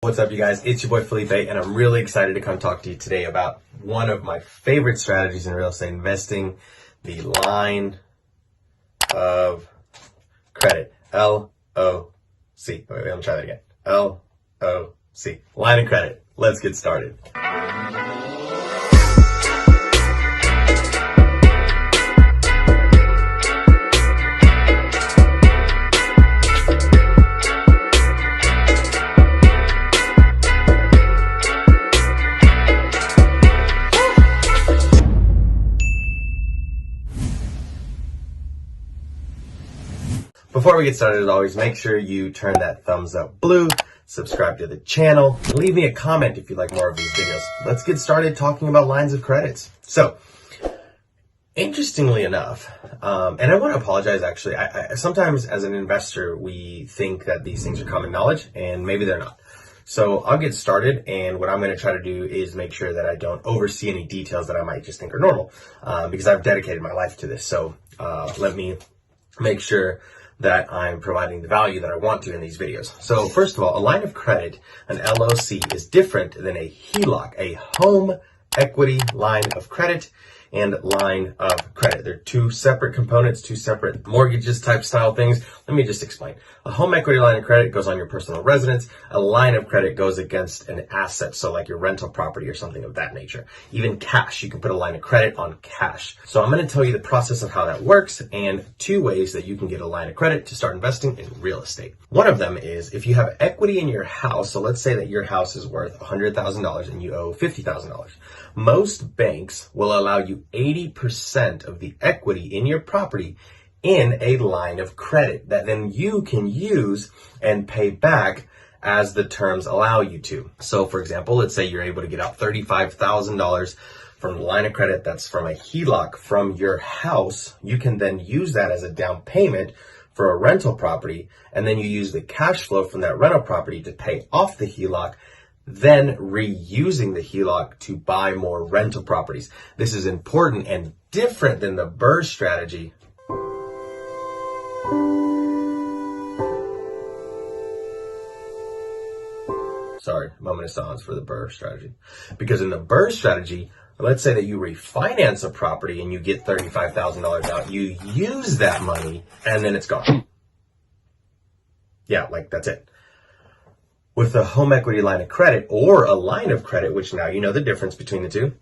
What's up, you guys? It's your boy Felipe, and I'm really excited to come talk to you today about one of my favorite strategies in real estate investing, the line of credit. L-O-C. Wait, let me try that again. L-O-C. Line of credit. Let's get started. Before we get started, as always, make sure you turn that thumbs up blue, subscribe to the channel, and leave me a comment if you'd like more of these videos. Let's get started talking about lines of credits. So, interestingly enough, and I want to apologize actually, I sometimes as an investor, we think that these things are common knowledge, and maybe they're not. So I'll get started, and what I'm going to try to do is make sure that I don't oversee any details that I might just think are normal, because I've dedicated my life to this. So let me make sure that I'm providing the value that I want to in these videos. So first of all, a line of credit, an LOC, is different than a HELOC, a home equity line of credit and line of credit. They're two separate components, two separate mortgages type style things. Let me just explain. A home equity line of credit goes on your personal residence. A line of credit goes against an asset, so like your rental property or something of that nature. Even cash, you can put a line of credit on cash. So I'm going to tell you the process of how that works and two ways that you can get a line of credit to start investing in real estate. One of them is if you have equity in your house, so let's say that your house is worth $100,000 and you owe $50,000. Most banks will allow you 80% of the equity in your property in a line of credit that then you can use and pay back as the terms allow you to. So for example, let's say you're able to get out $35,000 from the line of credit that's from a HELOC from your house. You can then use that as a down payment for a rental property, and then you use the cash flow from that rental property to pay off the HELOC, then reusing the HELOC to buy more rental properties. This is important and different than the BRRRR strategy. Sorry, moment of silence for the BRRRR strategy. Because in the BRRRR strategy, let's say that you refinance a property and you get $35,000 out. You use that money and then it's gone. Yeah, like that's it. With a home equity line of credit or a line of credit, which now you know the difference between the two,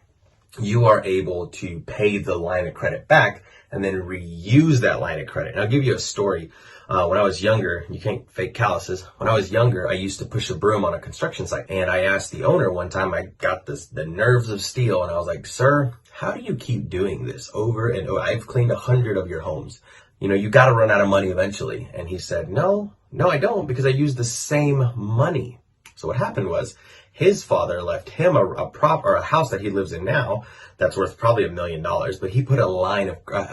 you are able to pay the line of credit back and then reuse that line of credit. And I'll give you a story. When I was younger, you can't fake calluses. When I was younger, I used to push a broom on a construction site. And I asked the owner one time, I got the nerves of steel. And I was like, sir, how do you keep doing this over and over? I've cleaned 100 of your homes. You know, you got to run out of money eventually. And he said, no, I don't, because I use the same money. So what happened was his father left him a house that he lives in now that's worth probably $1 million, but he put a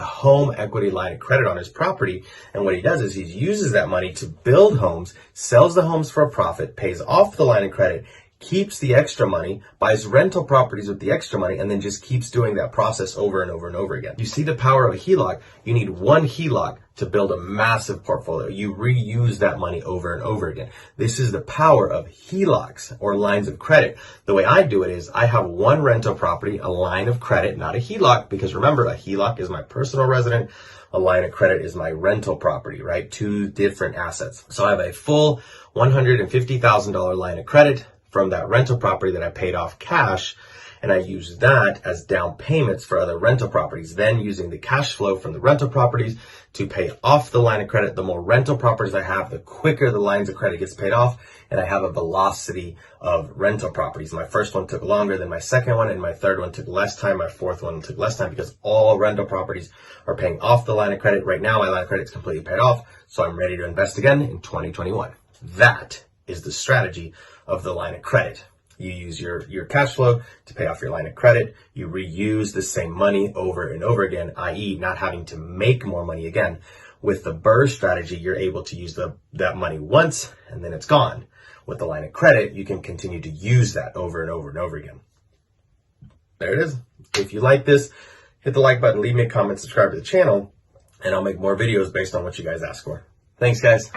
home equity line of credit on his property. And what he does is he uses that money to build homes, sells the homes for a profit, pays off the line of credit, keeps the extra money, buys rental properties with the extra money, and then just keeps doing that process over and over and over again. You see the power of a HELOC. You need one HELOC to build a massive portfolio. You reuse that money over and over again. This is the power of HELOCs or lines of credit. The way I do it is I have one rental property, a line of credit, not a HELOC, because remember, a HELOC is my personal resident. A line of credit is my rental property, right? Two different assets. So I have a full $150,000 line of credit from that rental property that I paid off cash, and I use that as down payments for other rental properties, then using the cash flow from the rental properties to pay off the line of credit. The more rental properties I have, the quicker the lines of credit gets paid off, and I have a velocity of rental properties. My first one took longer than my second one, and my third one took less time. My fourth one took less time because all rental properties are paying off the line of credit. Right now, my line of credit is completely paid off, so I'm ready to invest again in 2021. That is the strategy of the line of credit. You use your cash flow to pay off your line of credit. You reuse the same money over and over again, i.e. not having to make more money again. With the BRRRR strategy, you're able to use that money once and then it's gone. With the line of credit, you can continue to use that over and over and over again. There it is. If you like this, hit the like button, leave me a comment, subscribe to the channel, and I'll make more videos based on what you guys ask for. Thanks, guys.